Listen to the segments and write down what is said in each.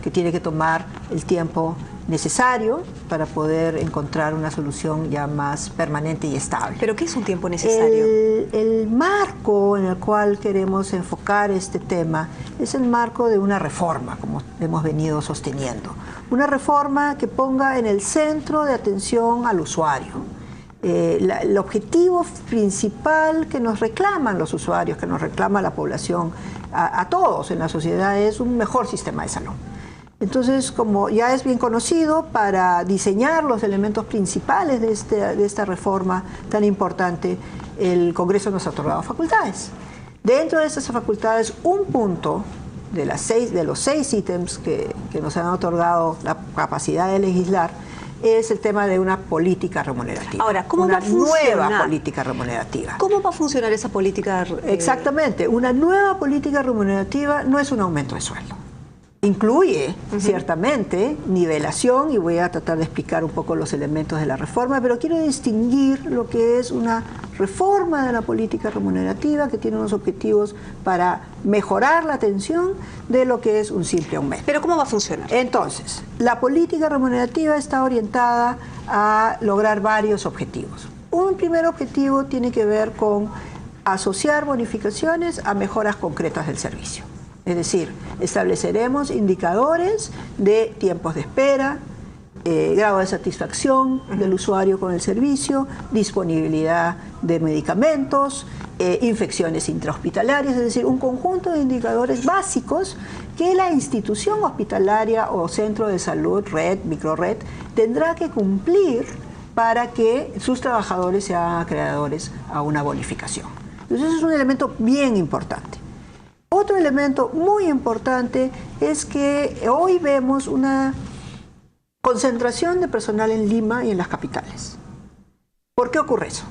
que tiene que tomar el tiempo necesario para poder encontrar una solución ya más permanente y estable. ¿Pero qué es un tiempo necesario? El marco en el cual queremos enfocar este tema es el marco de una reforma, como hemos venido sosteniendo. Una reforma que ponga en el centro de atención al usuario. El objetivo principal que nos reclaman los usuarios, que nos reclama la población, a todos en la sociedad, es un mejor sistema de salud. Entonces, como ya es bien conocido, para diseñar los elementos principales de esta reforma tan importante, el Congreso nos ha otorgado facultades. Dentro de esas facultades, un punto de los 6 ítems que nos han otorgado la capacidad de legislar es el tema de una política remunerativa. Ahora, ¿cómo va a funcionar? Una nueva política remunerativa. ¿Cómo va a funcionar esa política? Exactamente. Una nueva política remunerativa no es un aumento de sueldo. Incluye, ciertamente, nivelación, y voy a tratar de explicar un poco los elementos de la reforma, pero quiero distinguir lo que es una reforma de la política remunerativa que tiene unos objetivos para mejorar la atención de lo que es un simple aumento. ¿Pero cómo va a funcionar? Entonces, la política remunerativa está orientada a lograr varios objetivos. Un primer objetivo tiene que ver con asociar bonificaciones a mejoras concretas del servicio. Es decir, estableceremos indicadores de tiempos de espera, grado de satisfacción del usuario con el servicio, disponibilidad de medicamentos, infecciones intrahospitalarias, es decir, un conjunto de indicadores básicos que la institución hospitalaria o centro de salud, red, microred, tendrá que cumplir para que sus trabajadores sean acreedores a una bonificación. Entonces, eso es un elemento bien importante. Otro elemento muy importante es que hoy vemos una concentración de personal en Lima y en las capitales. ¿Por qué ocurre eso?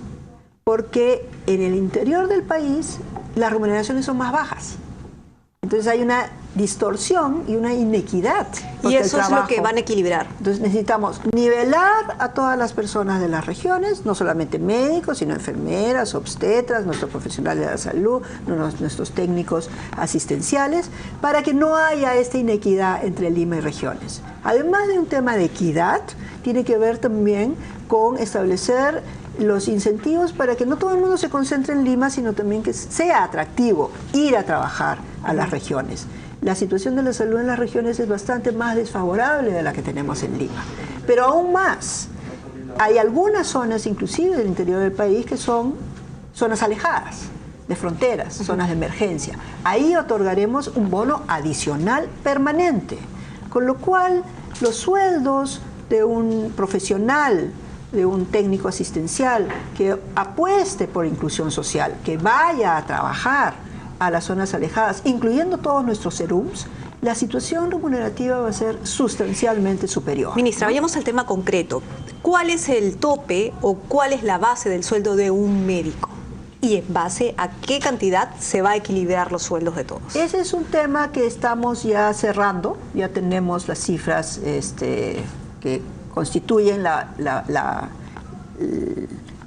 Porque en el interior del país las remuneraciones son más bajas. Entonces hay una distorsión y una inequidad. Y eso es lo que van a equilibrar. Entonces necesitamos nivelar a todas las personas de las regiones, no solamente médicos, sino enfermeras, obstetras, nuestros profesionales de la salud, nuestros técnicos asistenciales, para que no haya esta inequidad entre Lima y regiones. Además de un tema de equidad, tiene que ver también con establecer los incentivos para que no todo el mundo se concentre en Lima, sino también que sea atractivo ir a trabajar a las regiones. La situación de la salud en las regiones es bastante más desfavorable de la que tenemos en Lima. Pero aún más, hay algunas zonas, inclusive del interior del país, que son zonas alejadas de fronteras, zonas de emergencia. Ahí otorgaremos un bono adicional permanente, con lo cual los sueldos de un profesional, de un técnico asistencial que apueste por inclusión social, que vaya a trabajar a las zonas alejadas, incluyendo todos nuestros serums, la situación remunerativa va a ser sustancialmente superior. Ministra, vayamos al tema concreto. ¿Cuál es el tope o cuál es la base del sueldo de un médico? ¿Y en base a qué cantidad se va a equilibrar los sueldos de todos? Ese es un tema que estamos ya cerrando, ya tenemos las cifras que constituyen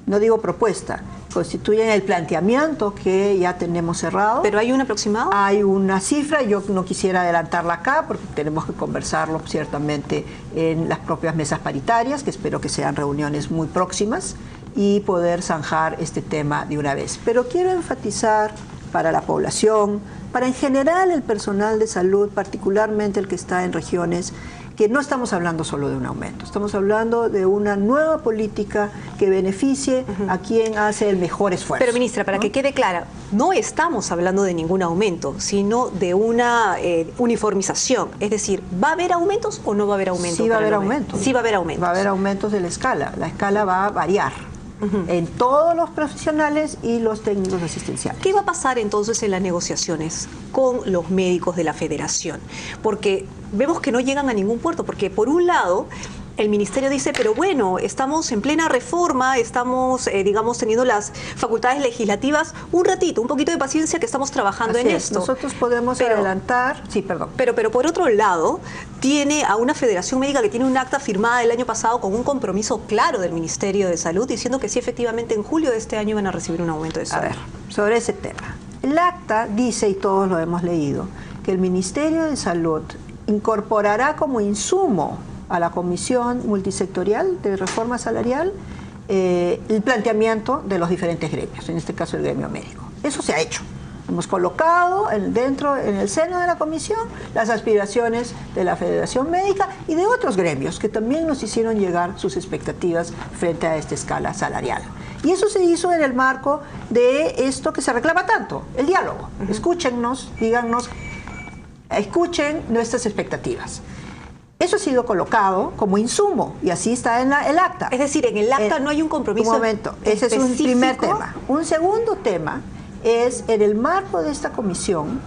no digo propuesta, constituyen el planteamiento que ya tenemos cerrado. ¿Pero hay un aproximado? Hay una cifra, yo no quisiera adelantarla acá porque tenemos que conversarlo ciertamente en las propias mesas paritarias, que espero que sean reuniones muy próximas, y poder zanjar este tema de una vez. Pero quiero enfatizar para la población, para en general el personal de salud, particularmente el que está en regiones, que no estamos hablando solo de un aumento, estamos hablando de una nueva política que beneficie a quien hace el mejor esfuerzo. Pero, ministra, para que quede clara, no estamos hablando de ningún aumento, sino de una uniformización. Es decir, ¿va a haber aumentos o no va a haber aumentos? Sí va a haber aumentos. Sí va a haber aumentos. Va a haber aumentos de la escala va a variar en todos los profesionales y los técnicos asistenciales. ¿Qué va a pasar entonces en las negociaciones con los médicos de la federación? Porque vemos que no llegan a ningún puerto, porque por un lado el ministerio dice, pero bueno, estamos en plena reforma, estamos, digamos, teniendo las facultades legislativas, un ratito, un poquito de paciencia que estamos trabajando en esto. Nosotros podemos adelantar, sí, perdón. Pero por otro lado, tiene a una federación médica que tiene un acta firmada el año pasado con un compromiso claro del Ministerio de Salud, diciendo que sí, efectivamente, en julio de este año van a recibir un aumento de sueldo. A ver, sobre ese tema. El acta dice, y todos lo hemos leído, que el Ministerio de Salud incorporará como insumo a la Comisión Multisectorial de Reforma Salarial el planteamiento de los diferentes gremios, en este caso el gremio médico. Eso se ha hecho. Hemos colocado en el seno de la comisión las aspiraciones de la Federación Médica y de otros gremios que también nos hicieron llegar sus expectativas frente a esta escala salarial. Y eso se hizo en el marco de esto que se reclama tanto, el diálogo. Escúchennos, díganos, escuchen nuestras expectativas. Eso ha sido colocado como insumo y así está en el acta. Es decir, en el acta no hay un compromiso. Un momento, ese es un primer tema. Un segundo tema es en el marco de esta comisión,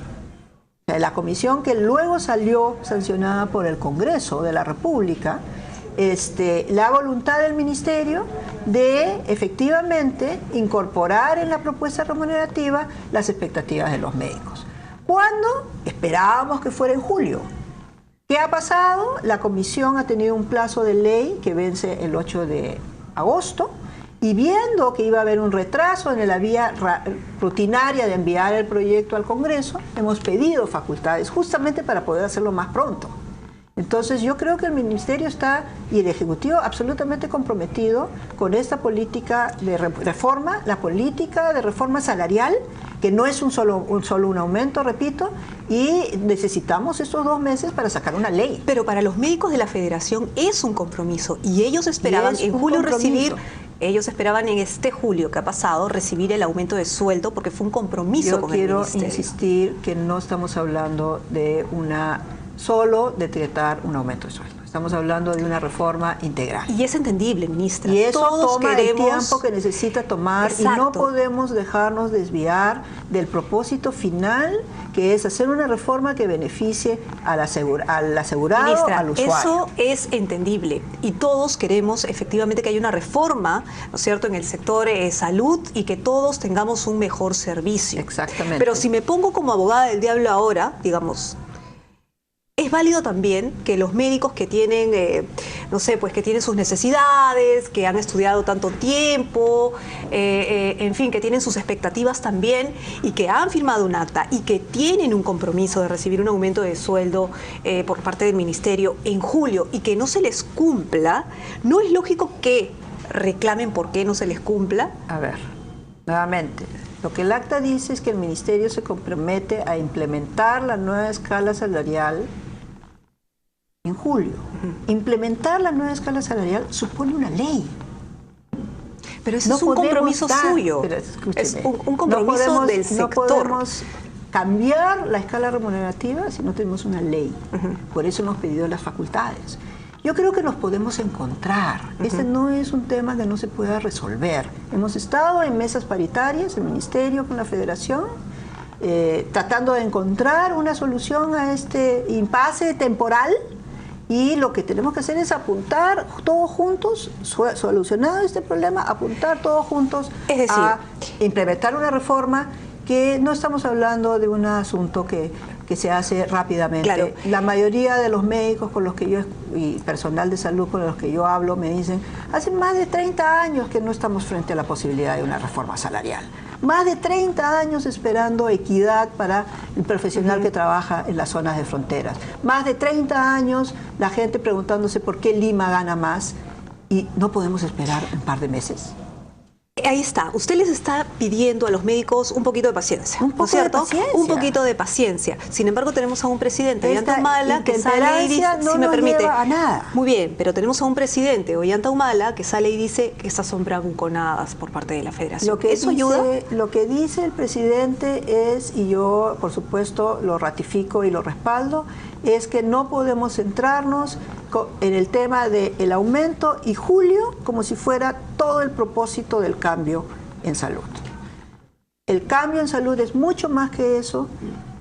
la comisión que luego salió sancionada por el Congreso de la República, la voluntad del Ministerio de efectivamente incorporar en la propuesta remunerativa las expectativas de los médicos. ¿Cuándo? Esperábamos que fuera en julio. ¿Qué ha pasado? La comisión ha tenido un plazo de ley que vence el 8 de agosto y viendo que iba a haber un retraso en la vía rutinaria de enviar el proyecto al Congreso, hemos pedido facultades justamente para poder hacerlo más pronto. Entonces yo creo que el Ministerio y el Ejecutivo absolutamente comprometido con esta política de reforma, la política de reforma salarial, que no es solo un aumento, repito, y necesitamos estos 2 meses para sacar una ley. Pero para los médicos de la Federación es un compromiso y ellos esperaban en julio recibir... Ellos esperaban en este julio que ha pasado recibir el aumento de sueldo porque fue un compromiso con el Ministerio. Yo quiero insistir que no estamos hablando de solo de decretar un aumento de sueldo. Estamos hablando de una reforma integral. Y es entendible, ministra. Y eso toma el tiempo que necesita tomar. Exacto. Y no podemos dejarnos desviar del propósito final, que es hacer una reforma que beneficie al asegurado, ministra, al usuario. Eso es entendible. Y todos queremos efectivamente que haya una reforma, ¿no es cierto?, en el sector salud y que todos tengamos un mejor servicio. Exactamente. Pero si me pongo como abogada del diablo ahora, digamos... Es válido también que los médicos que tienen, no sé, pues que tienen sus necesidades, que han estudiado tanto tiempo, en fin, que tienen sus expectativas también y que han firmado un acta y que tienen un compromiso de recibir un aumento de sueldo por parte del Ministerio en julio y que no se les cumpla, ¿no es lógico que reclamen por qué no se les cumpla? A ver, nuevamente, lo que el acta dice es que el Ministerio se compromete a implementar la nueva escala salarial en julio. Implementar la nueva escala salarial supone una ley. Pero eso es un compromiso suyo. Es un compromiso del sector. No podemos cambiar la escala remunerativa si no tenemos una ley. Por eso hemos pedido las facultades. Yo creo que nos podemos encontrar. Este no es un tema que no se pueda resolver. Hemos estado en mesas paritarias, el Ministerio con la Federación, tratando de encontrar una solución a este impasse temporal. Y lo que tenemos que hacer es apuntar todos juntos, solucionado este problema, apuntar todos juntos a implementar una reforma que no estamos hablando de un asunto que se hace rápidamente. Claro. La mayoría de los médicos con los que yo y personal de salud con los que yo hablo me dicen, hace más de 30 años que no estamos frente a la posibilidad de una reforma salarial. Más de 30 años esperando equidad para el profesional que trabaja en las zonas de fronteras. Más de 30 años la gente preguntándose por qué Lima gana más y no podemos esperar un par de meses. Ahí está, usted les está pidiendo a los médicos un poquito de paciencia, ¿no es cierto? Un poquito de paciencia. Sin embargo, tenemos a un presidente, Ollanta Humala, que sale y dice, no si me permite, lleva a nada. Muy bien, pero tenemos a un presidente, Ollanta Humala, que sale y dice que estas son bravuconadas por parte de la Federación. ¿Eso ayuda? Lo que dice el presidente es, y yo por supuesto lo ratifico y lo respaldo, es que no podemos centrarnos en el tema del aumento y julio como si fuera todo el propósito del cambio en salud. El cambio en salud es mucho más que eso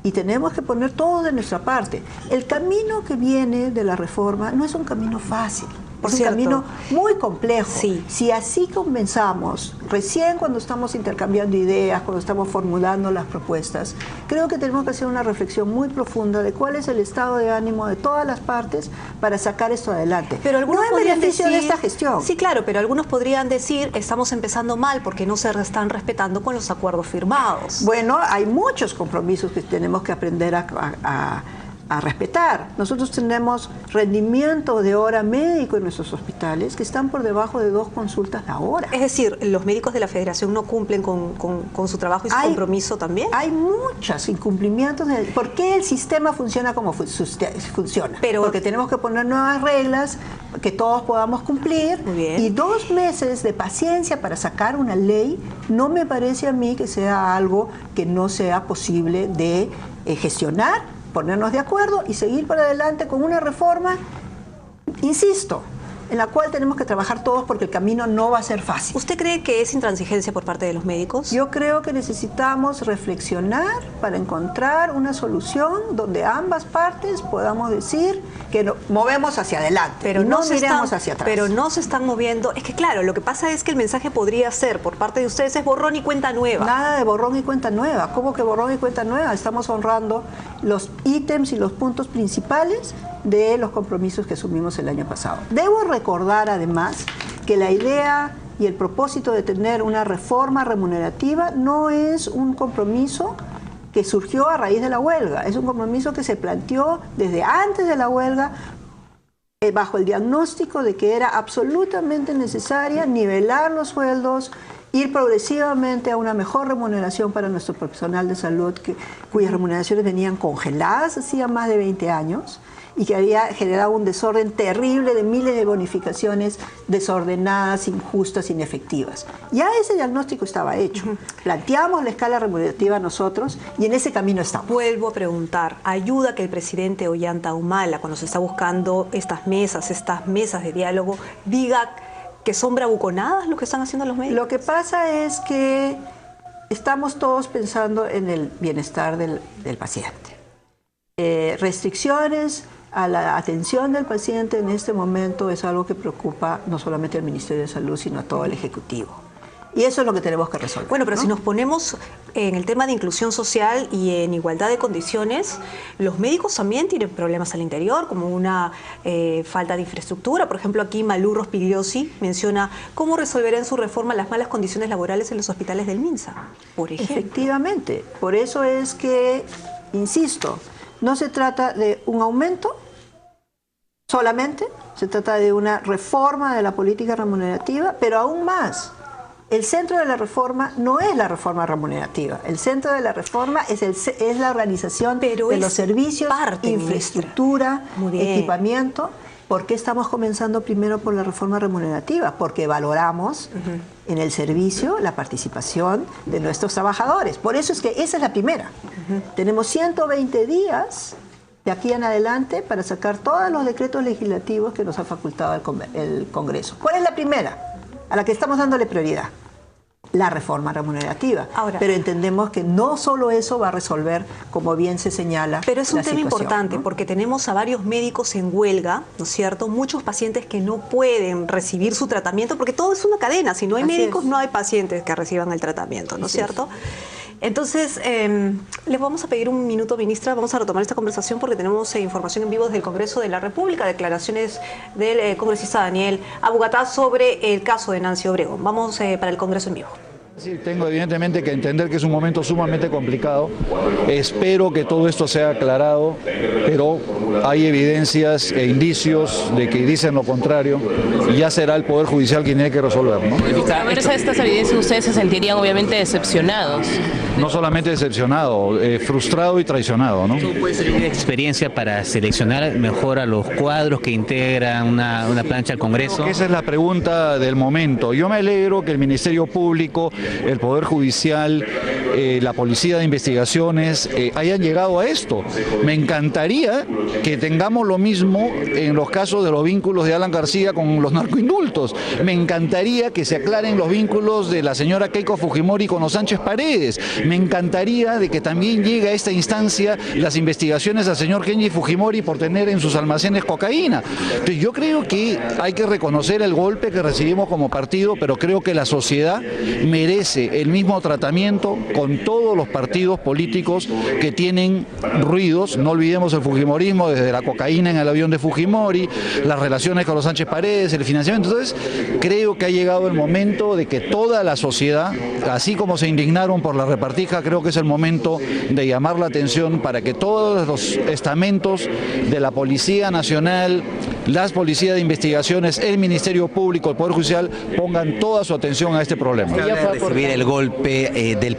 y tenemos que poner todo de nuestra parte. El camino que viene de la reforma no es un camino fácil. Es un camino muy complejo. Sí. Si así comenzamos, recién cuando estamos intercambiando ideas, cuando estamos formulando las propuestas, creo que tenemos que hacer una reflexión muy profunda de cuál es el estado de ánimo de todas las partes para sacar esto adelante. Pero algunos no es beneficio de esta gestión. Sí, claro, pero algunos podrían decir, estamos empezando mal porque no se están respetando con los acuerdos firmados. Bueno, hay muchos compromisos que tenemos que aprender a a respetar. Nosotros tenemos rendimiento de hora médico en nuestros hospitales que están por debajo de 2 consultas la hora. Es decir, los médicos de la Federación no cumplen con su trabajo y su compromiso también. Hay muchos incumplimientos. ¿Por qué el sistema funciona como funciona? Porque tenemos que poner nuevas reglas que todos podamos cumplir. Muy bien. Y 2 meses de paciencia para sacar una ley no me parece a mí que sea algo que no sea posible de gestionar, ponernos de acuerdo y seguir para adelante con una reforma, insisto, en la cual tenemos que trabajar todos porque el camino no va a ser fácil. ¿Usted cree que es intransigencia por parte de los médicos? Yo creo que necesitamos reflexionar para encontrar una solución donde ambas partes podamos decir que movemos hacia adelante, pero no miremos hacia atrás. Pero no se están moviendo. Es que claro, lo que pasa es que el mensaje podría ser por parte de ustedes es borrón y cuenta nueva. Nada de borrón y cuenta nueva. ¿Cómo que borrón y cuenta nueva? Estamos honrando los ítems y los puntos principales de los compromisos que asumimos el año pasado. Debo recordar además que la idea y el propósito de tener una reforma remunerativa no es un compromiso que surgió a raíz de la huelga, es un compromiso que se planteó desde antes de la huelga bajo el diagnóstico de que era absolutamente necesaria nivelar los sueldos, ir progresivamente a una mejor remuneración para nuestro personal de salud, cuyas remuneraciones venían congeladas hacía más de 20 años y que había generado un desorden terrible de miles de bonificaciones desordenadas, injustas, inefectivas. Ya ese diagnóstico estaba hecho. Planteamos la escala remunerativa nosotros y en ese camino estamos. Vuelvo a preguntar, ¿ayuda que el presidente Ollanta Humala, cuando se está buscando estas mesas de diálogo, diga que son bravuconadas lo que están haciendo los médicos? Lo que pasa es que estamos todos pensando en el bienestar del paciente. Restricciones a la atención del paciente en este momento es algo que preocupa no solamente al Ministerio de Salud, sino a todo el Ejecutivo. Y eso es lo que tenemos que resolver. Bueno, pero si nos ponemos en el tema de inclusión social y en igualdad de condiciones, los médicos también tienen problemas al interior, como una falta de infraestructura. Por ejemplo, aquí Malú Rospigliosi menciona cómo resolverá en su reforma las malas condiciones laborales en los hospitales del MINSA, por ejemplo. Efectivamente. Por eso es que, insisto, no se trata de un aumento solamente, se trata de una reforma de la política remunerativa, pero aún más. El centro de la reforma no es la reforma remunerativa. El centro de la reforma es la organización de los servicios, infraestructura, equipamiento. ¿Por qué estamos comenzando primero por la reforma remunerativa? Porque valoramos en el servicio la participación de nuestros trabajadores. Por eso es que esa es la primera. Tenemos 120 días de aquí en adelante para sacar todos los decretos legislativos que nos ha facultado el Congreso. ¿Cuál es la primera? A la que estamos dándole prioridad, la reforma remunerativa. Ahora, pero entendemos que no solo eso va a resolver, como bien se señala, pero es un tema importante, ¿no? Porque tenemos a varios médicos en huelga, ¿no es cierto? Muchos pacientes que no pueden recibir su tratamiento, porque todo es una cadena. Si no hay médicos, no hay pacientes que reciban el tratamiento, ¿no es cierto? Entonces, les vamos a pedir un minuto, ministra. Vamos a retomar esta conversación porque tenemos información en vivo desde el Congreso de la República, declaraciones del congresista Daniel Abugatá sobre el caso de Nancy Obregón. Vamos para el Congreso en vivo. Sí, tengo evidentemente que entender que es un momento sumamente complicado. Espero que todo esto sea aclarado, pero hay evidencias e indicios de que dicen lo contrario y ya será el Poder Judicial quien tiene que resolver, ¿no? A ver estas evidencias, ustedes se sentirían obviamente decepcionados. No solamente decepcionado, frustrado y traicionado, ¿no? ¿Cómo puede ser una experiencia para seleccionar mejor a los cuadros que integran una plancha al Congreso? Esa es la pregunta del momento. Yo me alegro que el Ministerio Público, el Poder Judicial, la Policía de Investigaciones hayan llegado a esto. Me encantaría que tengamos lo mismo en los casos de los vínculos de Alan García con los narcoindultos. Me encantaría que se aclaren los vínculos de la señora Keiko Fujimori con los Sánchez Paredes. Me encantaría de que también llegue a esta instancia las investigaciones al señor Kenji Fujimori por tener en sus almacenes cocaína. Entonces, yo creo que hay que reconocer el golpe que recibimos como partido, pero creo que la sociedad merece el mismo tratamiento con todos los partidos políticos que tienen ruidos. No olvidemos el fujimorismo, desde la cocaína en el avión de Fujimori, las relaciones con los Sánchez Paredes, el financiamiento. Entonces, creo que ha llegado el momento de que toda la sociedad, así como se indignaron por la repartición Martija, creo que es el momento de llamar la atención para que todos los estamentos de la Policía Nacional, las policías de investigaciones, el Ministerio Público, el Poder Judicial pongan toda su atención a este problema. Recibir el golpe del